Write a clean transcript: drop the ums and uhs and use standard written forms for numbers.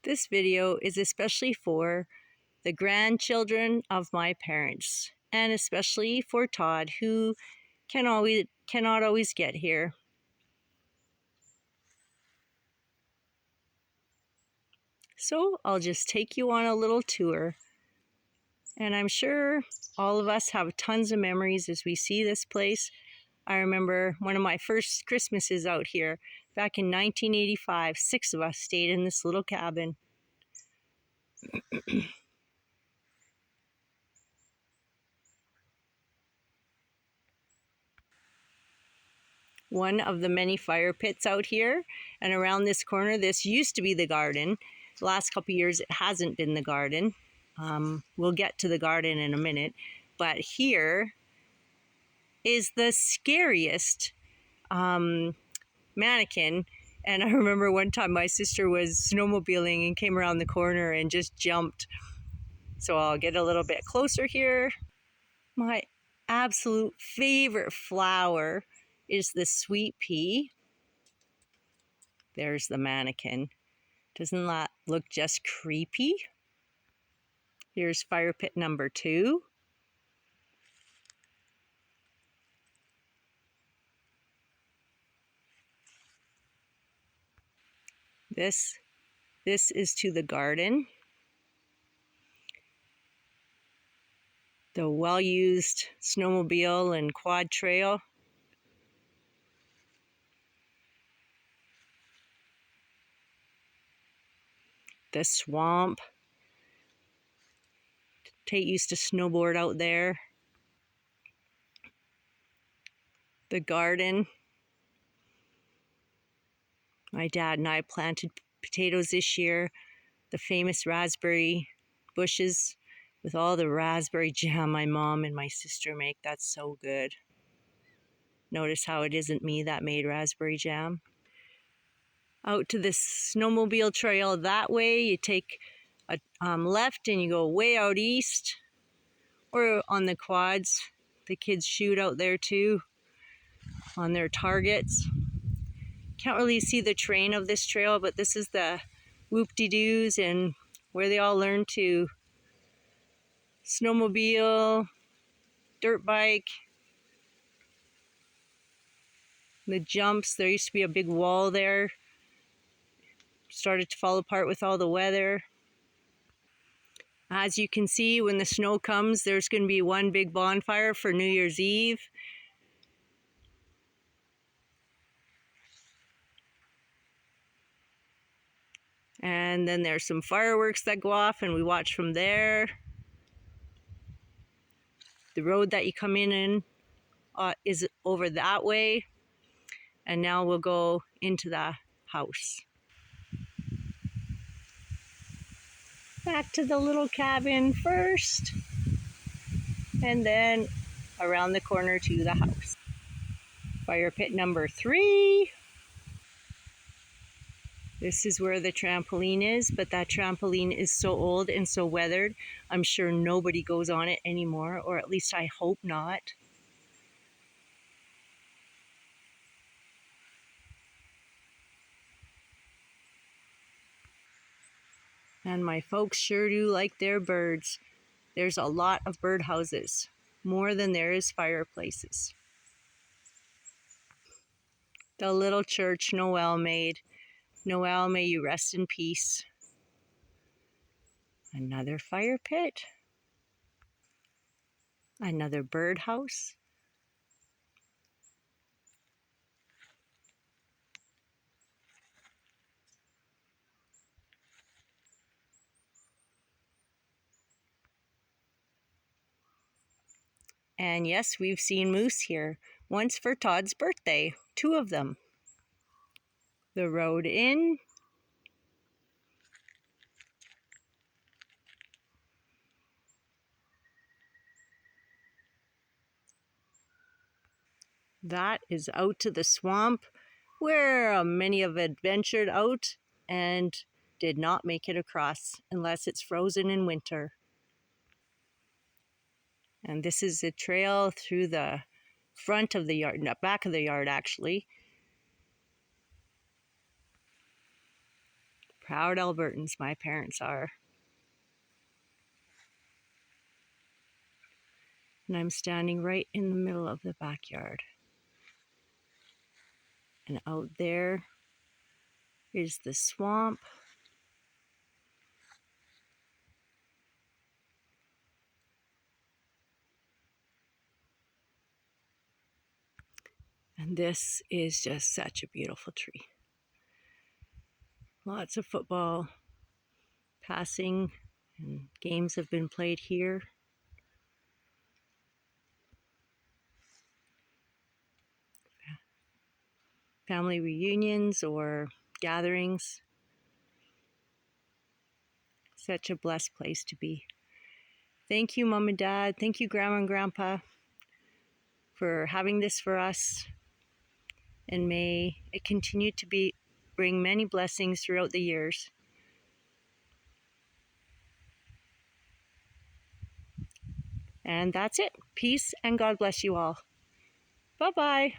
This video is especially for the grandchildren of my parents, and especially for Todd, who cannot always get here. So I'll just take you on a little tour, and I'm sure all of us have tons of memories as we see this place. I remember one of my first Christmases out here back in 1985. 6 of us stayed in this little cabin. One of the many fire pits out here, and around this corner, this used to be the garden. The last couple of years it hasn't been the garden. We'll get to the garden in a minute, but here is the scariest mannequin. And I remember one time my sister was snowmobiling and came around the corner and just jumped. So I'll get a little bit closer here. My absolute favorite flower is the sweet pea. There's the mannequin. Doesn't that look just creepy? Here's fire pit number 2. This is to the garden. The well-used snowmobile and quad trail. The swamp. Tate used to snowboard out there. The garden. My dad and I planted potatoes this year. The famous raspberry bushes with all the raspberry jam my mom and my sister make. That's so good. Notice how it isn't me that made raspberry jam. Out to this snowmobile trail that way, you take a left and you go way out east, or on the quads. The kids shoot out there too on their targets. Can't really see the terrain of this trail, but this is the whoop-de-doos and where they all learn to snowmobile, dirt bike, the jumps. There used to be a big wall there. Started to fall apart with all the weather. As you can see, when the snow comes, there's going to be one big bonfire for New Year's Eve. And then there's some fireworks that go off and we watch from there. The road that you come in is over that way. And now we'll go into the house. Back to the little cabin first, and then around the corner to the house. Fire pit number 3. This is where the trampoline is, but that trampoline is so old and so weathered, I'm sure nobody goes on it anymore, or at least I hope not. And my folks sure do like their birds. There's a lot of birdhouses, more than there is fireplaces. The little church Noel made. Noel, may you rest in peace. Another fire pit. Another birdhouse. And yes, we've seen moose here. Once for Todd's birthday, 2 of them. The road in. That is out to the swamp where many have adventured out and did not make it across unless it's frozen in winter. And this is a trail through the front of the yard, not back of the yard actually. Proud Albertans, my parents are. And I'm standing right in the middle of the backyard. And out there is the swamp. And this is just such a beautiful tree. Lots of football passing and games have been played here. Family reunions or gatherings. Such a blessed place to be. Thank you, Mom and Dad. Thank you, Grandma and Grandpa, for having this for us. And may it continue to bring many blessings throughout the years. And that's it. Peace and God bless you all. Bye-bye.